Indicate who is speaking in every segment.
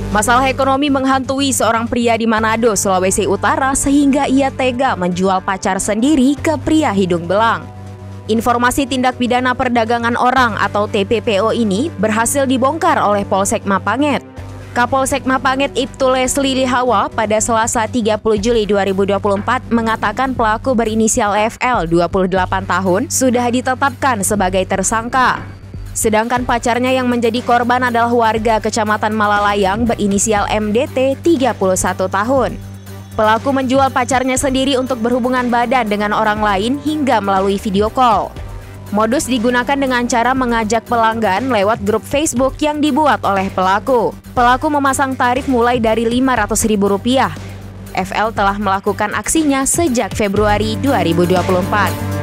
Speaker 1: Masalah ekonomi menghantui seorang pria di Manado, Sulawesi Utara sehingga ia tega menjual pacar sendiri ke pria hidung belang. Informasi tindak pidana perdagangan orang atau TPPO ini berhasil dibongkar oleh Polsek Mapanget. Kapolsek Mapanget Ibtu Leslie Lihawa pada Selasa 30 Juli 2024 mengatakan pelaku berinisial FL 28 tahun sudah ditetapkan sebagai tersangka. Sedangkan pacarnya yang menjadi korban adalah warga Kecamatan Malalayang berinisial MDT 31 tahun. Pelaku menjual pacarnya sendiri untuk berhubungan badan dengan orang lain hingga melalui video call. Modus digunakan dengan cara mengajak pelanggan lewat grup Facebook yang dibuat oleh pelaku. Pelaku memasang tarif mulai dari Rp500.000. FL telah melakukan aksinya sejak Februari 2024.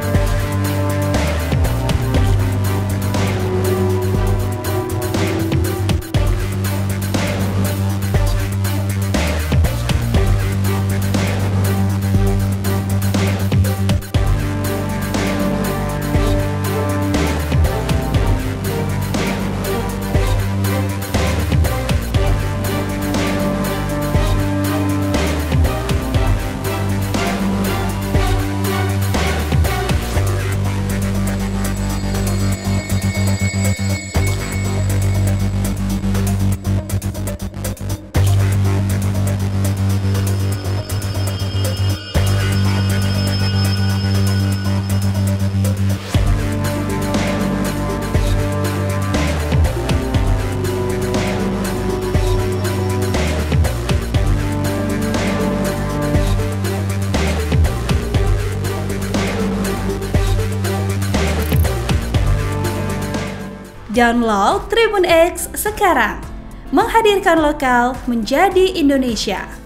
Speaker 2: Download Tribun X sekarang, menghadirkan lokal menjadi Indonesia.